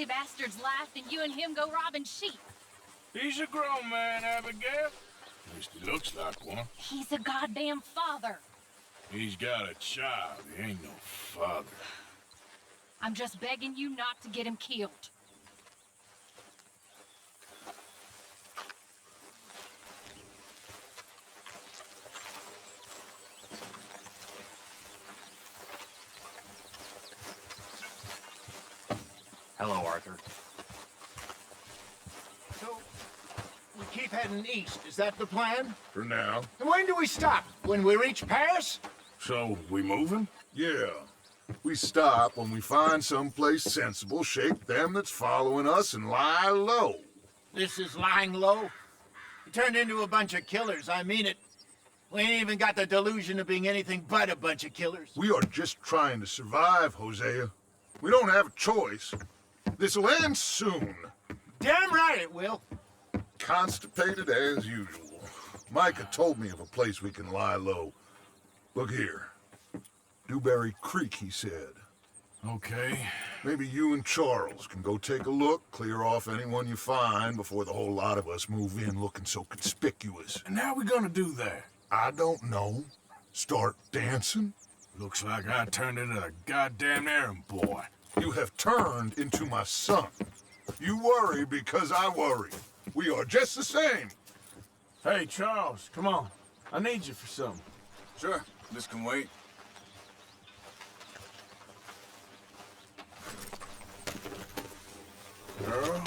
silly bastard's life than you and him go robbing sheep. He's a grown man, Abigail. At least he looks like one. He's a goddamn father. He's got a child. He ain't no father. I'm just begging you not to get him killed. Hello, Arthur. So, we keep heading east. Is that the plan? For now. And when do we stop? When we reach Paris? So, we moving? Yeah. We stop when we find someplace sensible, shake them that's following us, and lie low. This is lying low? We turned into a bunch of killers, I mean it. We ain't even got the delusion of being anything but a bunch of killers. We are just trying to survive, Hosea. We don't have a choice. This'll end soon. Damn right it will. Constipated as usual. Micah told me of a place we can lie low. Look here. Dewberry Creek, he said. Okay. Maybe you and Charles can go take a look, clear off anyone you find before the whole lot of us move in looking so conspicuous. And how we gonna do that? I don't know. Start dancing? Looks like I turned into the goddamn errand boy. You have turned into my son. You worry because I worry. We are just the same. Hey, Charles, come on. I need you for something. Sure, this can wait. Girl?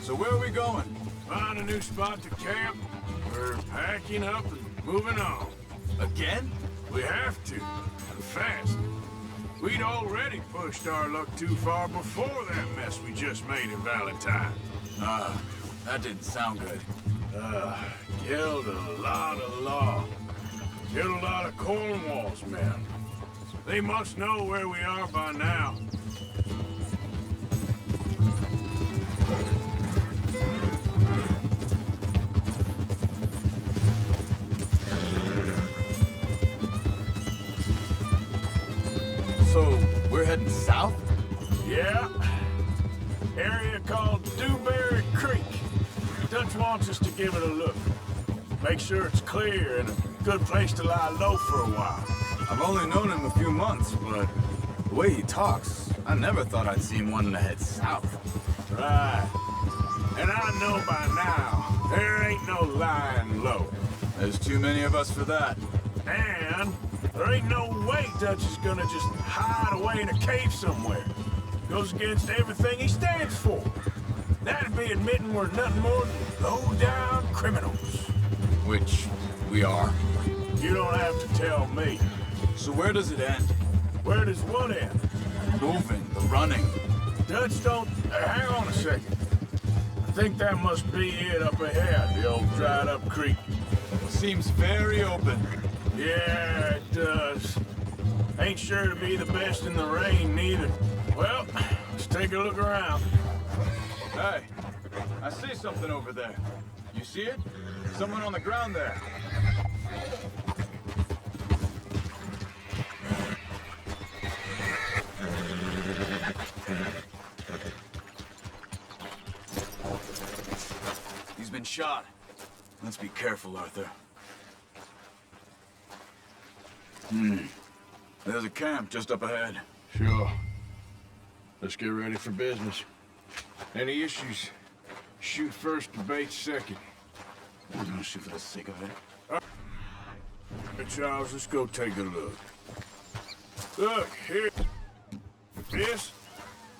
So where are we going? Find a new spot to camp. We're packing up and moving on. Again? We have to, and fast. We'd already pushed our luck too far before that mess we just made in Valentine. That didn't sound good. Killed a lot of law. Killed a lot of Cornwall's men. They must know where we are by now. So, we're heading south? Yeah. Area called Dewberry Creek. Dutch wants us to give it a look. Make sure it's clear and a good place to lie low for a while. I've only known him a few months, but the way he talks, I never thought I'd see him wanting to head south. Right. And I know by now, there ain't no lying low. There's too many of us for that. And there ain't no way Dutch is gonna just hide away in a cave somewhere. Goes against everything he stands for. That'd be admitting we're nothing more than low-down criminals. Which we are. You don't have to tell me. So where does it end? Where does what end? Moving, the running. Dutch don't... hang on a second. I think that must be it up ahead, the old dried-up creek. Seems very open. Yeah, it does. Ain't sure to be the best in the rain, neither. Well, let's take a look around. Hey, I see something over there. You see it? Someone on the ground there. He's been shot. Let's be careful, Arthur. There's a camp just up ahead. Sure. Let's get ready for business. Any issues? Shoot first, debate second. We're gonna shoot for the sake of it. Hey, Charles, let's go take a look. Look, here. This?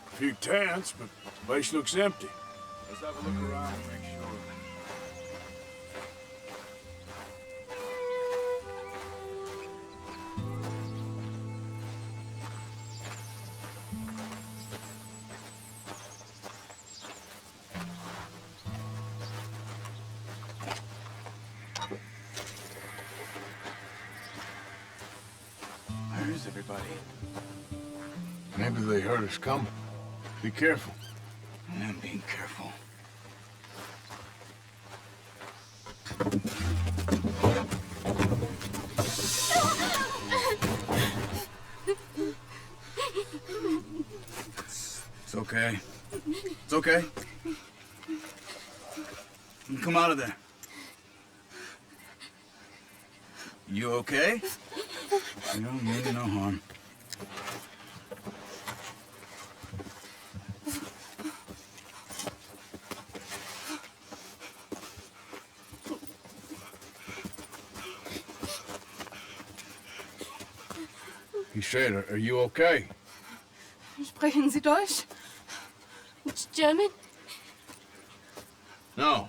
A few tents, but the place looks empty. Let's have a look around and make sure. Where's everybody? Maybe they heard us come. Be careful. I'm being careful. It's okay. It's okay. Come out of there. You okay? You don't mean no harm. He said, are you okay? Sprechen Sie Deutsch? German? No.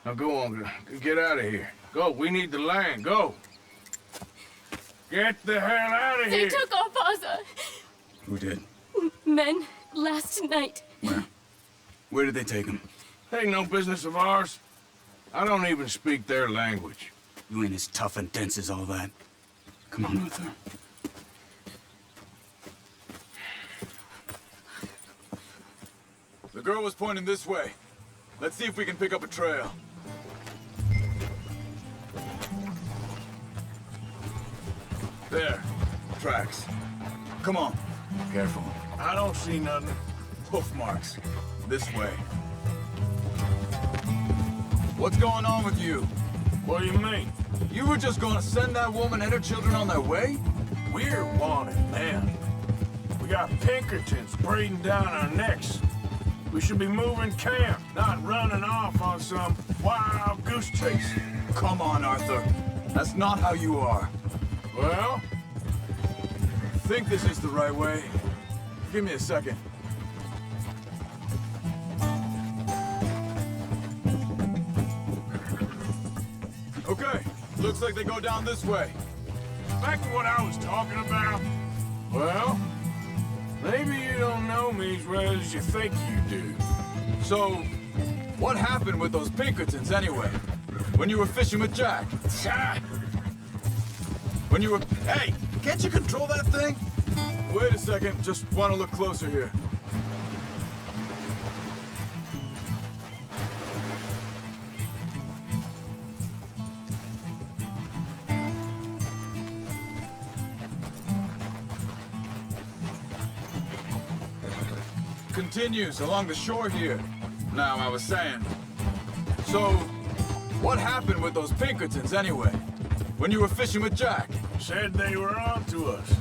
Now go on, get out of here. Go, we need the land, go. Get the hell out of They here. took our father. Who did? Men, last night. Where? Where did they take him? Ain't no business of ours. I don't even speak their language. You ain't as tough and dense as all that. Come on, Arthur. The girl was pointing this way. Let's see if we can pick up a trail. There. Tracks. Come on. Careful. I don't see nothing. Hoof marks. This way. What's going on with you? What do you mean? You were just gonna send that woman and her children on their way? We're wanted, man. We got Pinkertons breathing down our necks. We should be moving camp, not running off on some wild goose chase. Come on, Arthur. That's not how you are. Well, Think this is the right way? Give me a second. Okay, looks like they go down this way. back to what I was talking about. Well, maybe you don't know me as well as you think you do. So, what happened with those Pinkertons anyway? When you were fishing with Jack? Ah, When you were... Hey, can't you control that thing? Wait a second, just want to look closer here. Continues along the shore here. Now, I was saying... So, what happened with those Pinkertons anyway? When you were fishing with Jack? said they were on to us.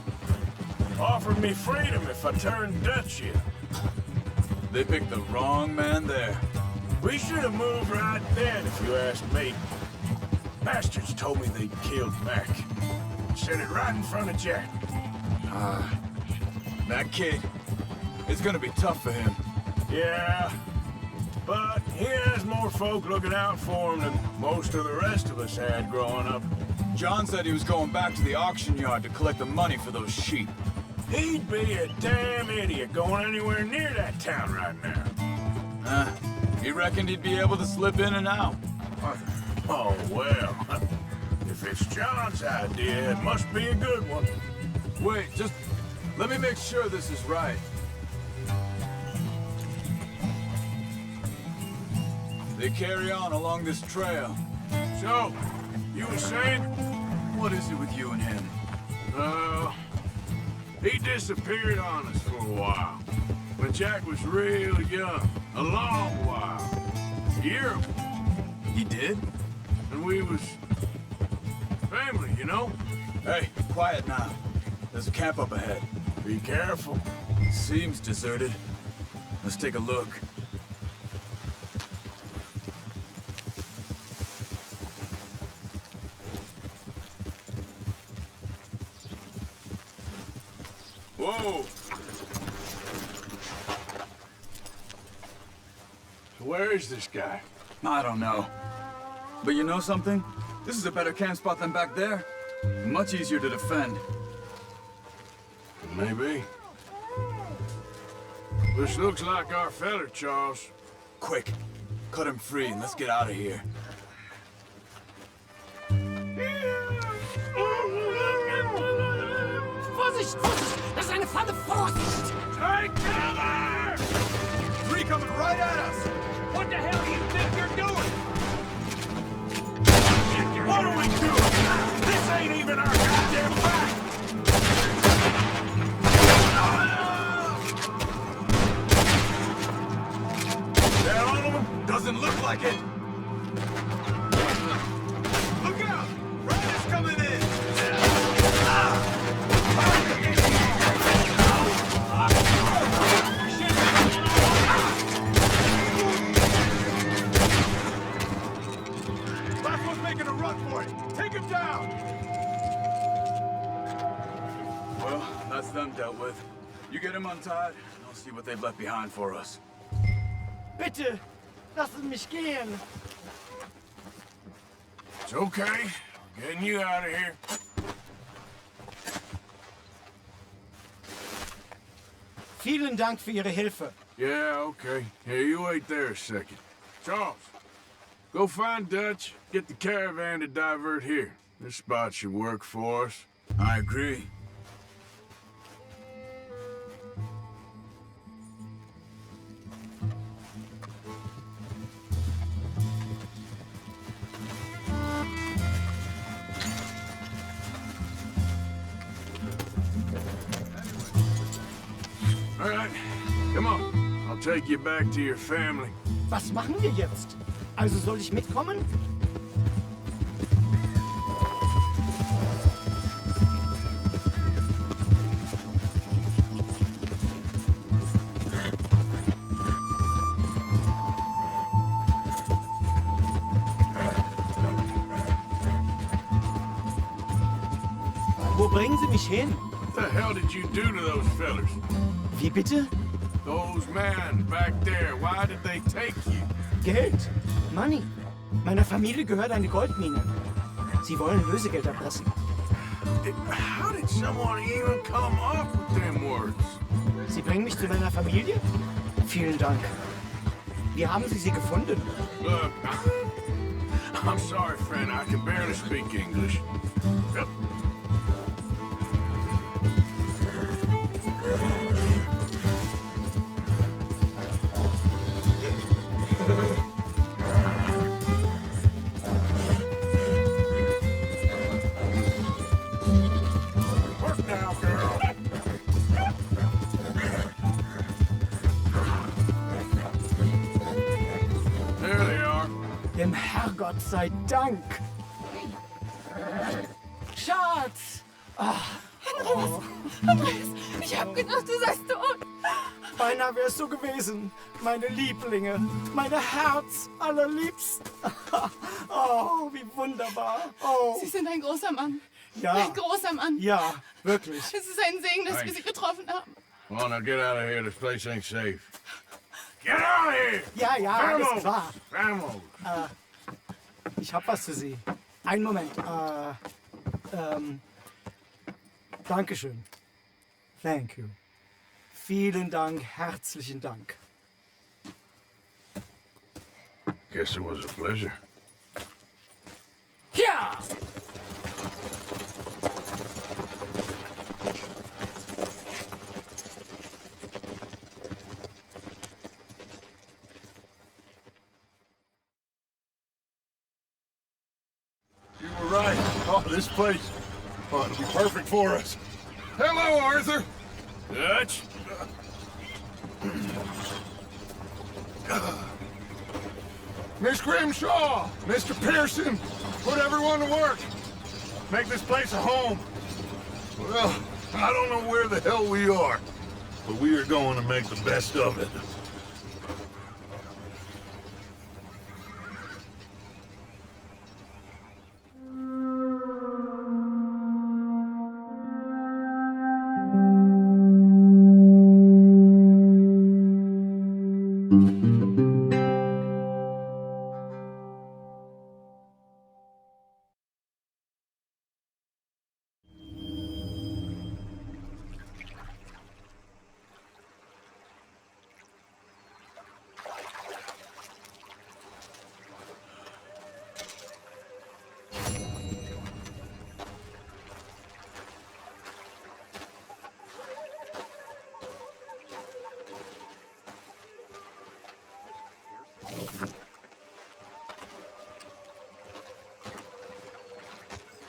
Offered me freedom if I turned Dutch yet. They picked the wrong man there. We should have moved right then, if you ask me. Bastards told me they'd killed Mac. Said it right in front of Jack. That kid, it's gonna be tough for him. Yeah, but he has more folk looking out for him than most of the rest of us had growing up. John said he was going back to the auction yard to collect the money for those sheep. He'd be a damn idiot going anywhere near that town right now. He reckoned he'd be able to slip in and out. Oh, well. If it's John's idea, it must be a good one. Wait, just let me make sure this is right. They carry on along this trail. So, you were saying? What is it with you and him? He disappeared on us for a while. When Jack was real young. A long while. A year ago. He did? And we was... family, you know? Hey, quiet now. There's a camp up ahead. Be careful. Seems deserted. Let's take a look. Whoa! Where is this guy? I don't know. But you know something? This is a better camp spot than back there. Much easier to defend. Maybe. This looks like our feller, Charles. Quick, cut him free and let's get out of here. Vorsicht! Vorsicht! Das ist eine Van de Vorsicht! Take cover! Three coming right at us! What the hell do you think you're doing? What are we doing? This ain't even our goddamn fight! That all of them? Doesn't look like it! Look out! Riders coming in! Last one's making a run for it! Take him down! Well, that's them dealt with. You get him untied, and I'll see what they've left behind for us. Bitte, lassen mich gehen. It's okay. We're getting you out of here. Vielen Dank für Ihre Hilfe. Yeah, okay. Here, you wait there a second. Charles, go find Dutch, get the caravan to divert here. This spot should work for us. I agree. All right, come on. I'll take you back to your family. Was machen wir jetzt? Also soll ich mitkommen? Wo bringen Sie mich hin? What the hell did you do to those fellers? Wie bitte? Those men back there, why did they take you? Geld. Money. Meiner Familie gehört eine Goldmine. Sie wollen Lösegeld erpressen. How did someone even come up with them words? Sie bringen mich zu meiner Familie? Vielen Dank. Wie haben Sie sie gefunden? Look, I'm sorry, friend. I can barely speak English. Yep. Work now, girl. There they are. Dem Herrgott sei Dank. Schatz! Andreas, ich hab gedacht, du seist tot. Beinahe wär's so gewesen. Meine Lieblinge, meine Herz allerliebsten. Oh, wie wunderbar. Oh, Sie sind ein großer Mann. ja. Ein großer Mann. Ja, wirklich. Es ist ein Segen, dass wir Sie getroffen haben. Come on, now get out of here. This place ain't safe. Get out of here! Ja, ja, alles klar. Vamos! Ich hab was für Sie. Einen Moment. Dankeschön. Thank you. Vielen Dank, herzlichen Dank. Guess it was a pleasure. Ja! You were right. Oh, this place. Oh, it'll be perfect for us. Hello, Arthur. Dutch? Miss Grimshaw, Mr. Pearson, put everyone to work. Make this place a home. Well, I don't know where the hell we are, but we are going to make the best of it.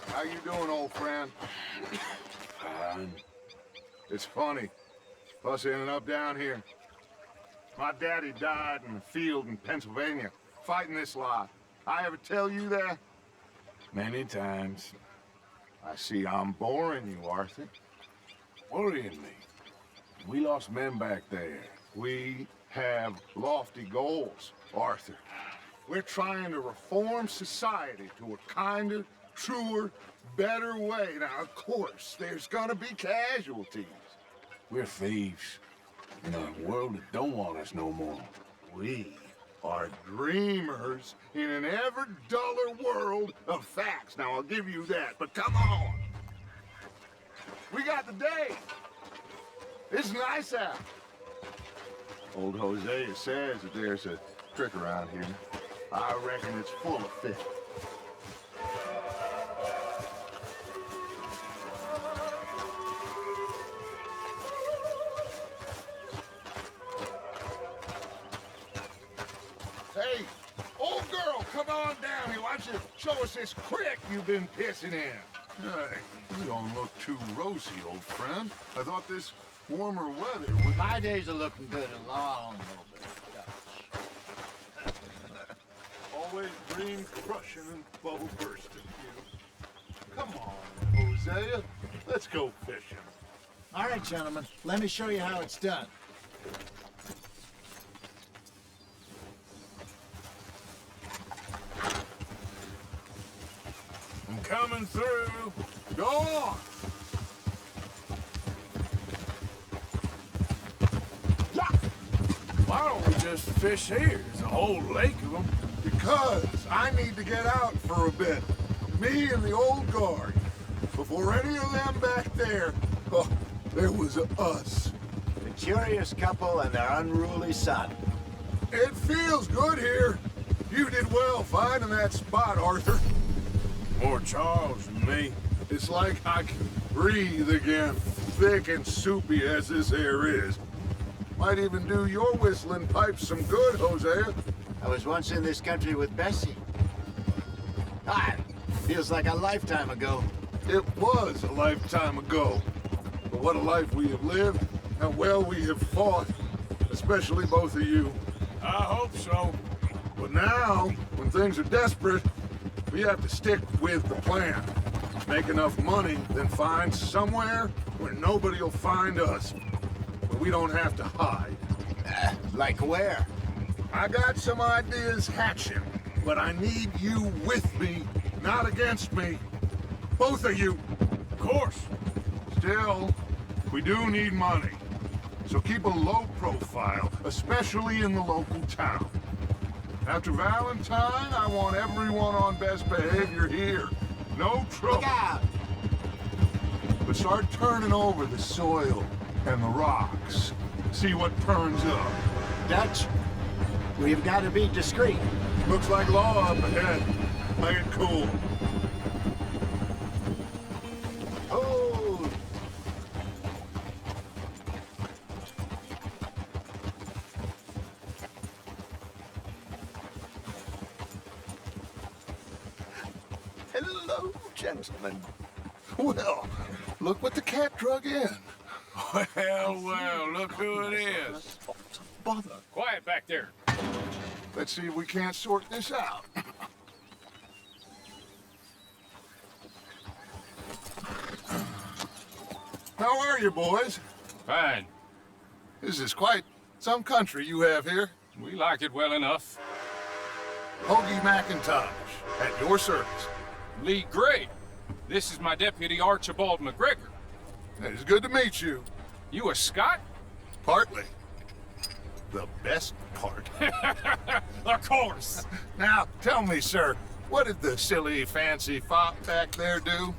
How you doing, old friend? Fine. It's funny. Us ending up down here. My daddy died in the field in Pennsylvania, fighting this lot. I ever tell you that? Many times. I see I'm boring you, Arthur. Worrying me. We lost men back there. We have lofty goals, Arthur. We're trying to reform society to a kinder, truer, better way. Now, of course, there's gonna be casualties. We're thieves. In a world that don't want us no more. We are dreamers in an ever duller world of facts. Now, I'll give you that, but come on. We got the day. It's nice out. Old Hosea says that there's a trick around here. I reckon it's full of fish. Hey, old girl, come on down here. Why don't you show us this creek you've been pissing in? Hey, you don't look too rosy, old friend. I thought this warmer weather would... My days are looking good along a little bit. Always dream crushing and bubble bursting, you. Come on, Hosea. Let's go fishing. All right, gentlemen, let me show you how it's done. I'm coming through. Go on. Why don't we just fish here? There's a whole lake of them. Because I need to get out for a bit. Me and the old guard. Before any of them back there, oh, there was us. The curious couple and their unruly son. It feels good here. You did well finding that spot, Arthur. More Charles than me. It's like I can breathe again, thick and soupy as this air is. Might even do your whistling pipes some good, Hosea. I was once in this country with Bessie. Ah, feels like a lifetime ago. It was a lifetime ago. But what a life we have lived, how well we have fought, especially both of you. I hope so. But now, when things are desperate, we have to stick with the plan. Make enough money, then find somewhere where nobody will find us. But we don't have to hide. Like where? I got some ideas hatching, but I need you with me, not against me. Both of you. Of course. Still, we do need money. So keep a low profile, especially in the local town. After Valentine, I want everyone on best behavior here. No trouble. Look out! But start turning over the soil and the rocks. See what turns up. Dutch, we've got to be discreet. Looks like law up ahead. Play it cool. Oh! Hello, gentlemen. Well, look what the cat drug in. Well, look who it is. Bother. Quiet back there. Let's see if we can't sort this out. How are you, boys? Fine. This is quite some country you have here. We like it well enough. Hoagie McIntosh, at your service. Lee Gray. This is my deputy Archibald McGregor. It's good to meet you. You a Scot? Partly. The best part. Of course. Now, tell me, sir, what did the silly, fancy fop back there do?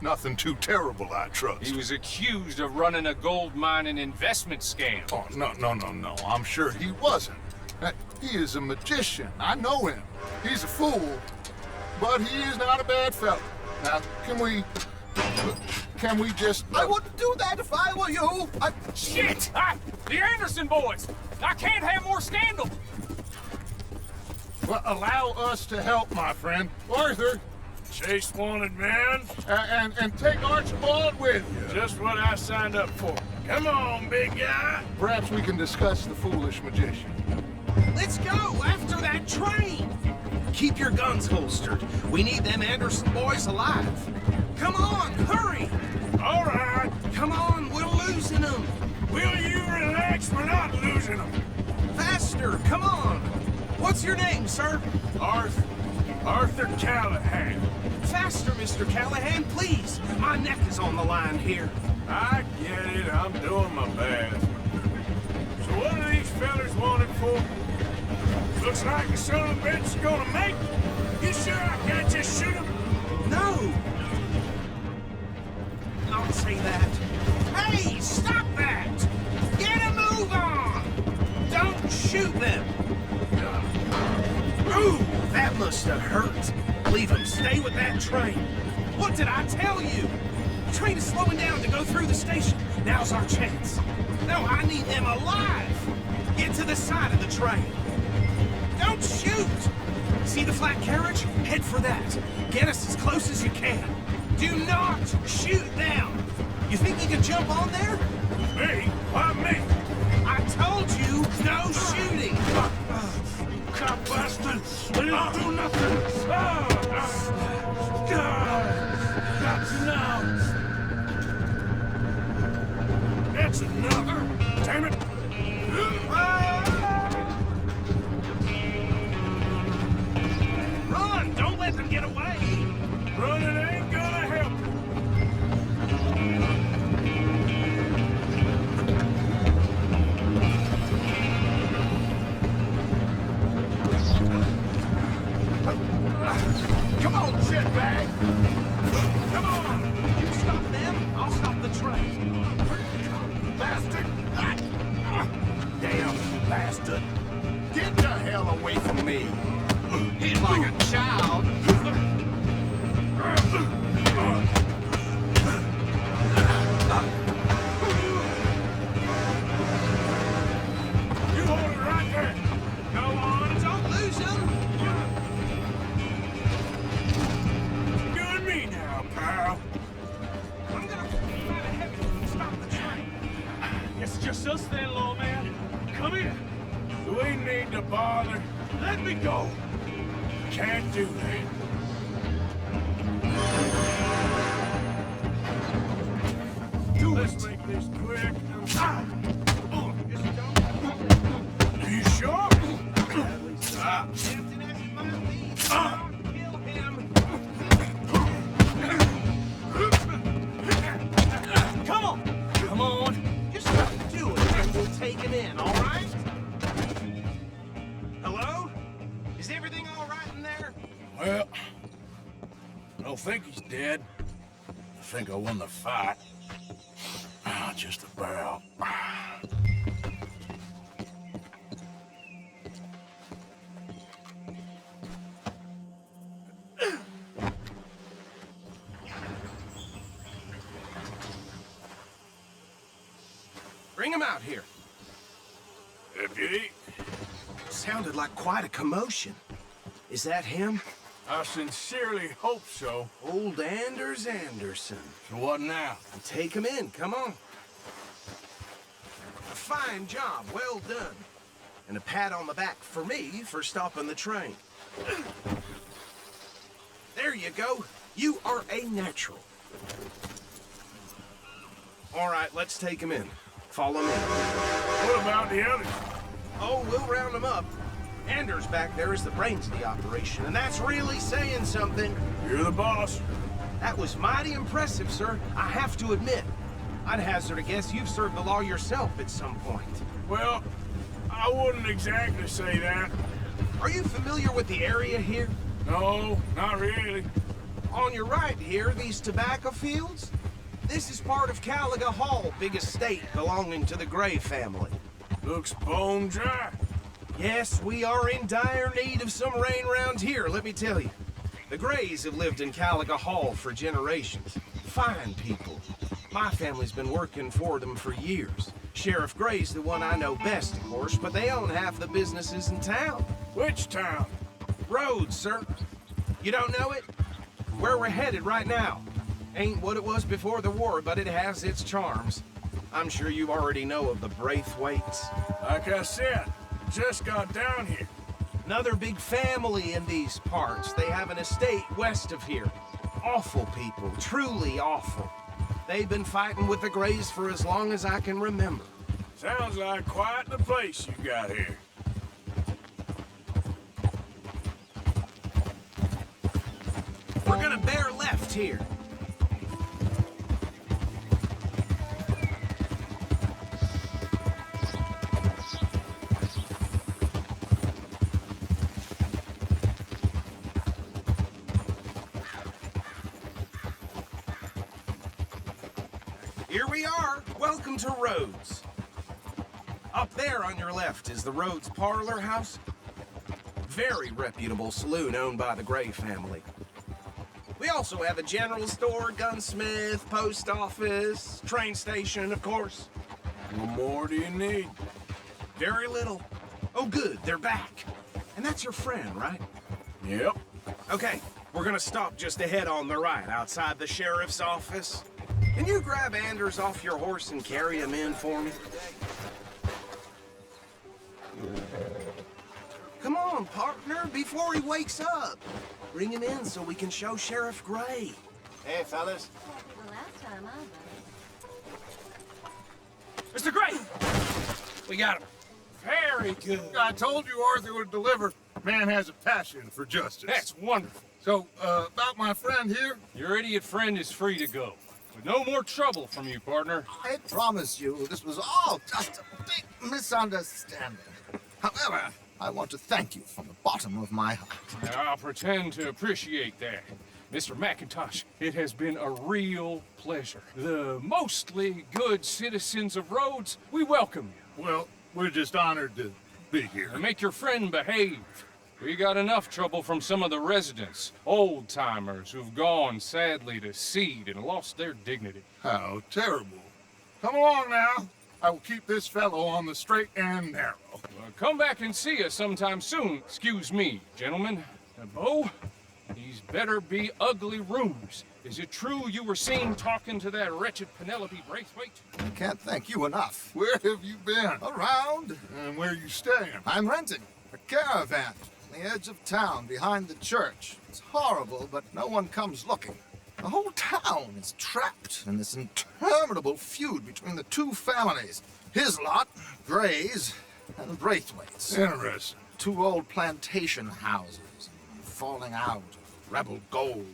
Nothing too terrible, I trust. He was accused of running a gold mining investment scam. Oh, no. I'm sure he wasn't. He is a magician. I know him. He's a fool, but he is not a bad fellow. Now, can we just... I wouldn't do that if I were you. Shit! The Anderson boys! I can't have more scandal! Well, allow us to help, my friend. Arthur, Chase wanted man. and take Archibald with you. Just what I signed up for. Come on, big guy. Perhaps we can discuss the foolish magician. Let's go after that train! Keep your guns holstered. We need them Anderson boys alive. Come on, hurry! All right. Come on, we're losing them. Will you relax? We're not losing them. Faster, come on. What's your name, sir? Arthur Callahan. Faster, Mr. Callahan, please. My neck is on the line here. I get it. I'm doing my best. So what are these fellas wanted for? Looks like the son of a bitch is gonna make it. You sure I can't just shoot him? No! Don't say that. Hey, stop that! Get a move on! Don't shoot them! Ooh, that must have hurt. Leave them. Stay with that train. What did I tell you? The train is slowing down to go through the station. Now's our chance. No, I need them alive. Get to the side of the train. Don't shoot! See the flat carriage? Head for that. Get us as close as you can. Do not shoot them! You think you can jump on there? Me? Why me? I told you, no shooting! Cop bastard! They didn't do nothing! That's enough! Damn it! Run! Don't let them get away! Running ain't gonna help. Come on, shitbag! Come on! You stop them, I'll stop the train. Bastard! Damn bastard! Get the hell away from me! Hit like a child! You hold it right there. Go on, don't lose him! You and me now, pal. I'm gonna put you out of heaven if you stop the train. It's just us then, lawman. Come here. Do we need to bother? Let me go. Can't do that. Let's make this quick. Is it done? Are you sure? Captain, as it might be, don't kill him. Come on! Come on! Just do it and we'll take him in, all right? Hello? Is everything all right in there? Well, I don't think he's dead. I think I won the fight. Just about. Bring him out here. Deputy, Sounded like quite a commotion. Is that him? I sincerely hope so. Old Anders Anderson. So what now? Take him in, come on. A fine job, well done. And a pat on the back for me for stopping the train. There you go. You are a natural. All right, let's take him in. Follow me. What about the others? Oh, we'll round them up. Anders back there is the brains of the operation, and that's really saying something. You're the boss. That was mighty impressive, sir. I have to admit. I'd hazard a guess you've served the law yourself at some point. Well, I wouldn't exactly say that. Are you familiar with the area here? No, not really. On your right here, these tobacco fields? This is part of Caliga Hall, big estate belonging to the Gray family. Looks bone dry. Yes, we are in dire need of some rain around here, let me tell you. The Grays have lived in Caliga Hall for generations. Fine people. My family's been working for them for years. Sheriff Gray's the one I know best, of course, but they own half the businesses in town. Which town? Roads, sir. You don't know it? Where we're headed right now. Ain't what it was before the war, but it has its charms. I'm sure you already know of the Braithwaites. Like I said, just got down here. Another big family in these parts. They have an estate west of here. Awful people, truly awful. They've been fighting with the Greys for as long as I can remember. Sounds like quite the place you got here. We're gonna bear left here. Here we are. Welcome to Rhodes. Up there on your left is the Rhodes Parlor House. Very reputable saloon owned by the Gray family. We also have a general store, gunsmith, post office, train station, of course. What more do you need? Very little. Oh, good, they're back. And that's your friend, right? Yep. Okay, we're gonna stop just ahead on the right, outside the sheriff's office. Can you grab Anders off your horse and carry him in for me? Come on, partner, before he wakes up. Bring him in so we can show Sheriff Gray. Hey, fellas. Mr. Gray! We got him. Very good. I told you Arthur would deliver. Man has a passion for justice. That's wonderful. So, about my friend here? Your idiot friend is free to go. With no more trouble from you, partner. I promise you, this was all just a big misunderstanding. However, I want to thank you from the bottom of my heart. I'll pretend to appreciate that. Mr. McIntosh, it has been a real pleasure. The mostly good citizens of Rhodes, we welcome you. Well, we're just honored to be here. And make your friend behave. We got enough trouble from some of the residents, old-timers who've gone, sadly, to seed and lost their dignity. How terrible. Come along now. I will keep this fellow on the straight and narrow. Come back and see us sometime soon. Excuse me, gentlemen. Bo, these better be ugly rumors. Is it true you were seen talking to that wretched Penelope Braithwaite? I can't thank you enough. Where have you been? Around. And where are you staying? I'm renting a caravan on the edge of town behind the church. It's horrible, but no one comes looking. The whole town is trapped in this interminable feud between the two families. His lot, Gray's, and Braithwaite's. Interesting. Two old plantation houses, falling out of rebel gold,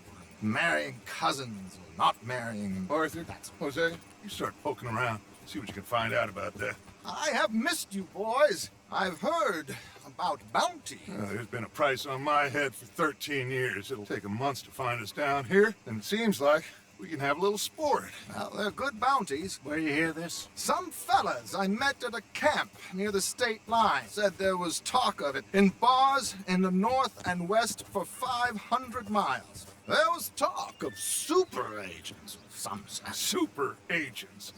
marrying cousins or not marrying. Arthur, Jose, you start poking around. See what you can find out about that. I have missed you, boys. I've heard about bounty. There's been a price on my head for 13 years. It'll take a month to find us down here, and it seems like we can have a little sport. Well, they're good bounties. Where you hear this? Some fellas I met at a camp near the state line said there was talk of it in bars in the north and west for 500 miles. There was talk of super agents of some sense. Super agents.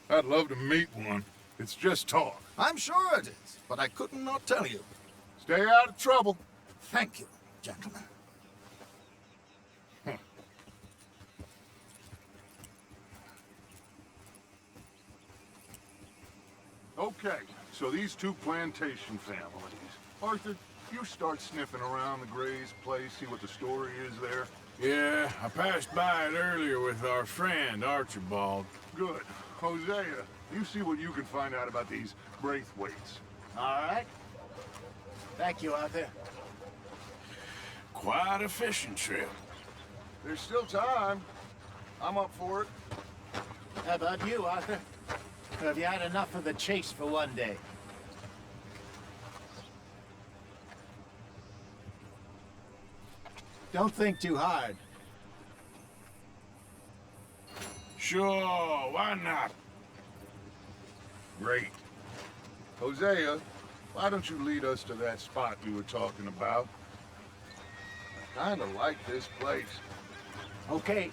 I'd love to meet one. It's just talk. I'm sure it is, but I couldn't not tell you. Stay out of trouble. Thank you, gentlemen. Okay, so these two plantation families. Arthur, you start sniffing around the Gray's place, see what the story is there. Yeah, I passed by it earlier with our friend, Archibald. Good. Hosea, you see what you can find out about these Braithwaites. All right. Thank you, Arthur. Quite a fishing trip. There's still time. I'm up for it. How about you, Arthur? Have you had enough of the chase for one day? Don't think too hard. Sure, why not? Great. Hosea, why don't you lead us to that spot you were talking about? I kinda like this place. Okay.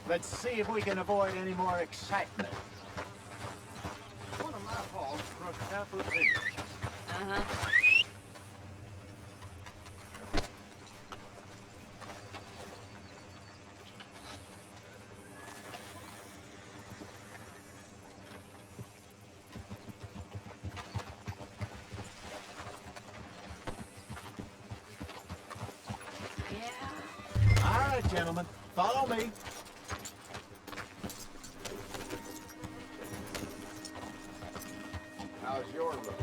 Let's see if we can avoid any more excitement. One of my faults for a couple of videos. gentlemen. Follow me. How's your look?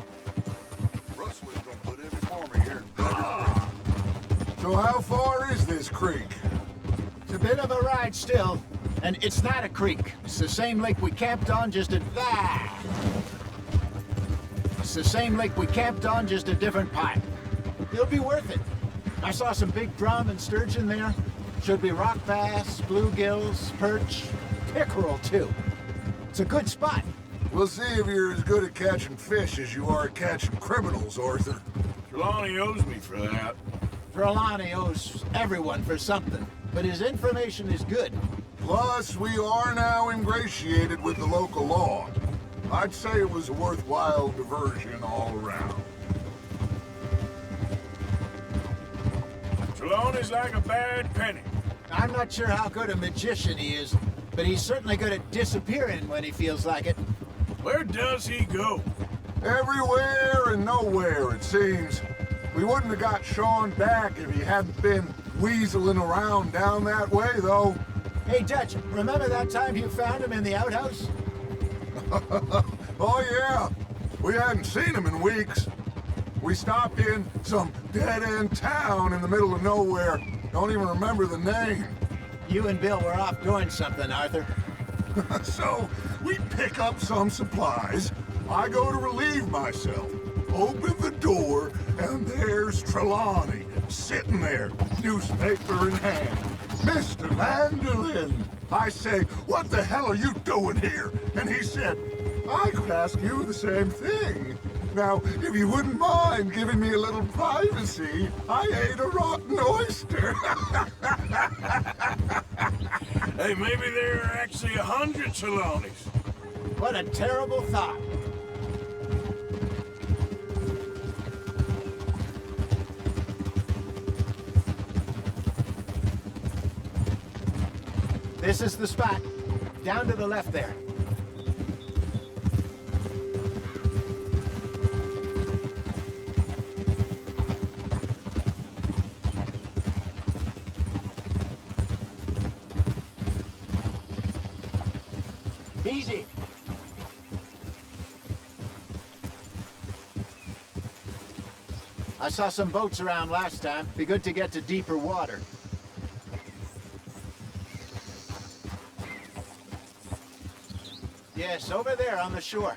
Rustler's gonna put every farmer here. So how far is this creek? It's a bit of a ride still, and it's not a creek. It's the same lake we camped on, just a... It's the same lake we camped on, just a different pipe. It'll be worth it. I saw some big drum and sturgeon there. Should be rock bass, bluegills, perch, pickerel too. It's a good spot. We'll see if you're as good at catching fish as you are at catching criminals, Arthur. Trelawney owes me for that. Trelawney owes everyone for something, but his information is good. Plus, we are now ingratiated with the local law. I'd say it was a worthwhile diversion all around. Trelawney's like a bad penny. I'm not sure how good a magician he is, but he's certainly good at disappearing when he feels like it. Where does he go? Everywhere and nowhere, it seems. We wouldn't have got Sean back if he hadn't been weaseling around down that way, though. Hey, Dutch, remember that time you found him in the outhouse? Oh, yeah. We hadn't seen him in weeks. We stopped in some dead-end town in the middle of nowhere. Don't even remember the name. You and Bill were off doing something, Arthur. So, we pick up some supplies. I go to relieve myself. Open the door, and there's Trelawney, sitting there, newspaper in hand. Mr. Vanderlyn. I say, what the hell are you doing here? And he said, I could ask you the same thing. Now, if you wouldn't mind giving me a little privacy, I ate a rotten oyster. Hey, maybe there are actually 100 Trelawneys. What a terrible thought. This is the spot. Down to the left there. Easy. I saw some boats around last time. Be good to get to deeper water. Yes, over there on the shore.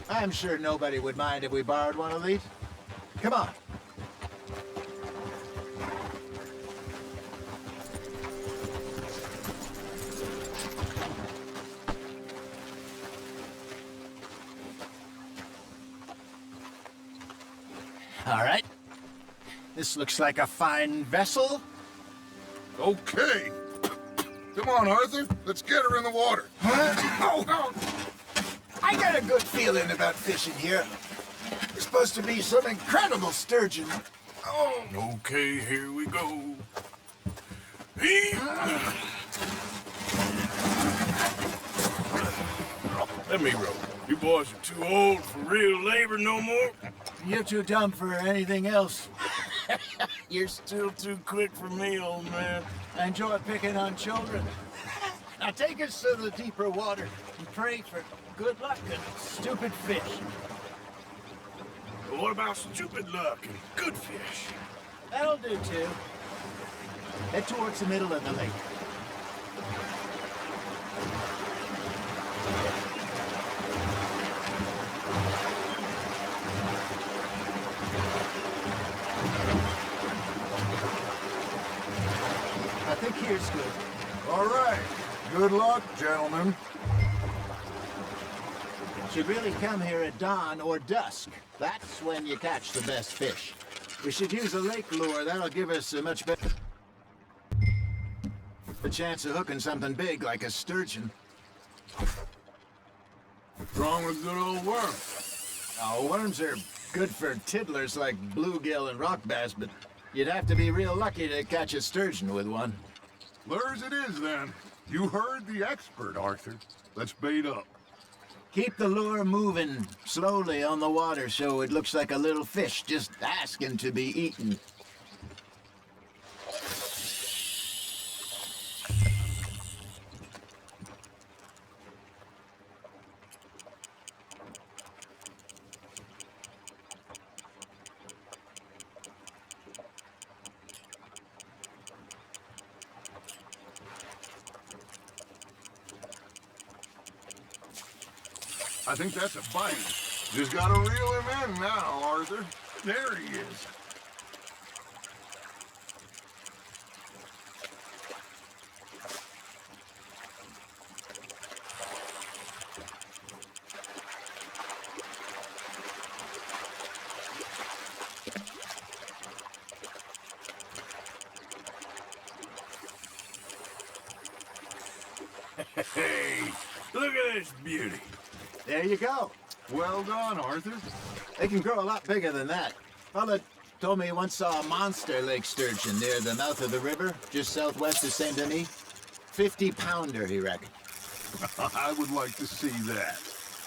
I'm sure nobody would mind if we borrowed one of these. Come on. All right. This looks like a fine vessel. Okay. Come on, Arthur. Let's get her in the water. I got a good feeling about fishing here. There's supposed to be some incredible sturgeon. Oh, okay, here we go. Let me row. You boys are too old for real labor no more. You're too dumb for anything else. You're still too quick for me, old man. I enjoy picking on children. Now take us to the deeper water and pray for good luck and stupid fish. But what about stupid luck and good fish? That'll do too. Head towards the middle of the lake. I think here's good. All right. Good luck, gentlemen. Should really come here at dawn or dusk. That's when you catch the best fish. We should use a lake lure. That'll give us a much better chance of hooking something big like a sturgeon. What's wrong with good old worm? Oh, worms are good for tiddlers like bluegill and rock bass, but you'd have to be real lucky to catch a sturgeon with one. Lures it is, then. You heard the expert, Arthur. Let's bait up. Keep the lure moving slowly on the water so it looks like a little fish just asking to be eaten. I think that's a bite. Just gotta reel him in now, Arthur. There he is. Hey, look at this beauty. There you go. Well done, Arthur. They can grow a lot bigger than that. Fella told me he once saw a monster lake sturgeon near the mouth of the river, just southwest of Saint Denis. 50-pounder, he reckoned. I would like to see that.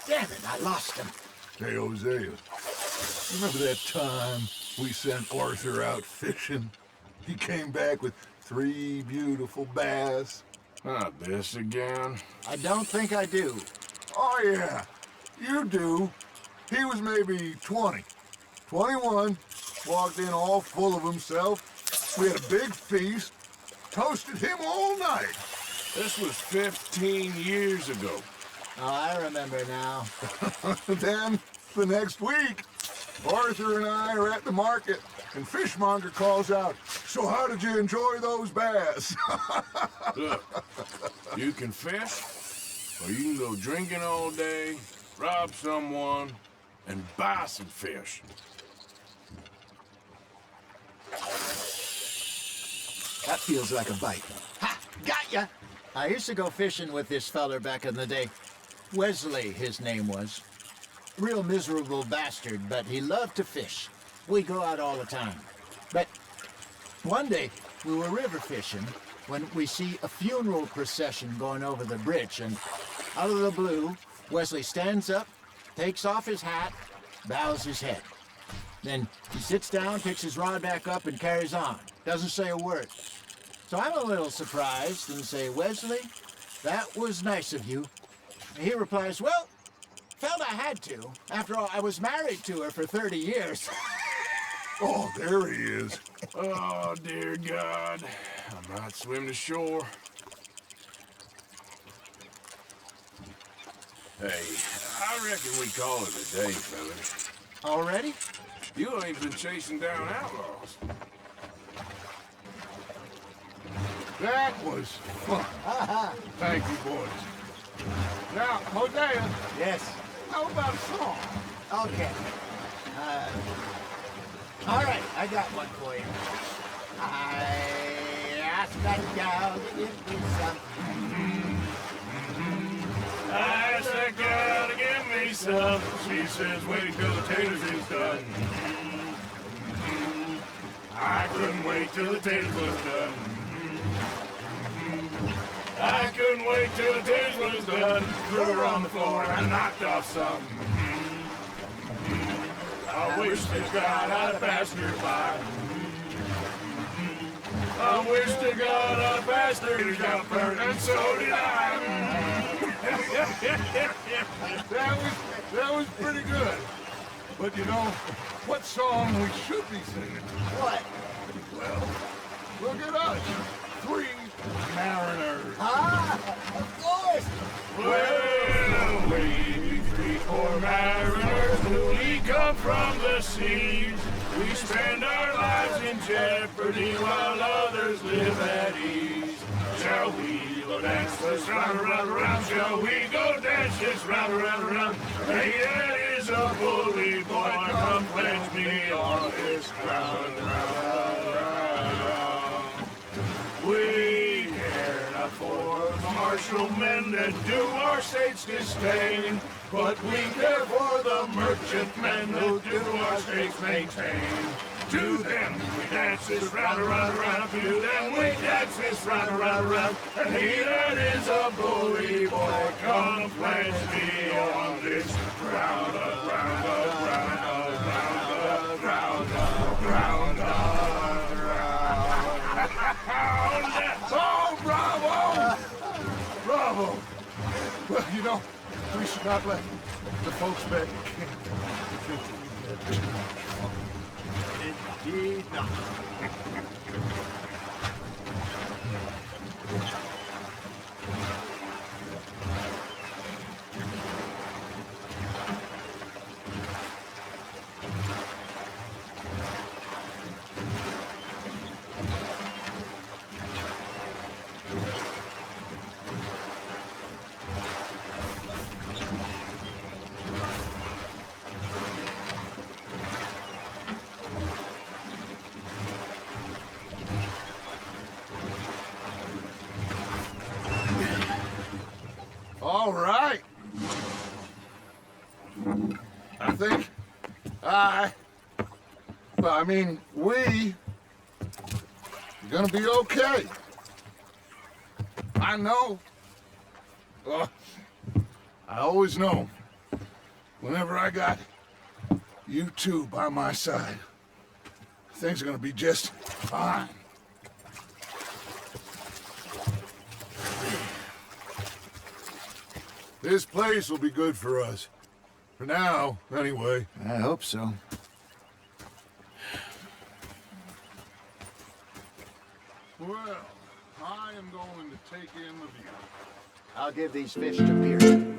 Damn it, I lost him. Hey, Hosea, remember that time we sent Arthur out fishing? He came back with 3 beautiful bass. Not this again. I don't think I do. Oh, yeah, you do. He was maybe 20, 21, walked in all full of himself. We had a big feast, toasted him all night. This was 15 years ago. Oh, I remember now. Then, the next week, Arthur and I are at the market, and Fishmonger calls out, "So how did you enjoy those bass?" Look, you can fish, or you can go drinking all day, rob someone, and buy some fish. That feels like a bite. Ha! Got ya! I used to go fishing with this feller back in the day. Wesley, his name was. Real miserable bastard, but he loved to fish. We'd go out all the time. But one day, we were river fishing when we see a funeral procession going over the bridge, and out of the blue, Wesley stands up, takes off his hat, bows his head. Then he sits down, picks his rod back up, and carries on. Doesn't say a word. So I'm a little surprised and say, "Wesley, that was nice of you." And he replies, "Well, felt I had to. After all, I was married to her for 30 years. Oh, there he is. Oh, dear God. I might swim to shore. Hey, I reckon we call it a day, fellas. Already? You ain't been chasing down outlaws. That was fun. Thank you, boys. Now, Hosea, Yes. how about a song? Okay. All right, I got one for you. I asked that gal to give me some. I asked that girl to give me some. She says, wait till the taters is done. I couldn't wait till the taters was done. I couldn't wait till the taters was done. Threw her on the floor and I knocked off some. I wish to God I'd passed her by. I wish to God I passed her, she got burned, and so did I. That was pretty good. But you know, what song we should be singing? What? Well, look at us. 3 mariners. Of course. Well, we 3 poor mariners, we come from the seas. We spend our lives in jeopardy while others live at ease. Shall we go dance this round, around, around? Shall we go dance this round, around, around? Hey, that is a bully boy, come pledge me on this round, round, round. We care not for the martial men that do our state's disdain, but we care for the merchant men who do our state's maintain. to them. We dance this round, around, around to them. We dance this round, around, around. And he that is a bully boy, come pledge me on this ground, ground, ground, ground, ground, ground, Oh, bravo! Bravo! Well, you know, we should not let the folks back in camp think that we get too much. Indeed not. All right. I think we are gonna be okay. I know. I always know. Whenever I got you two by my side, things are gonna be just fine. This place will be good for us. For now, anyway. I hope so. Well, I am going to take in the view. I'll give these fish to Pearson.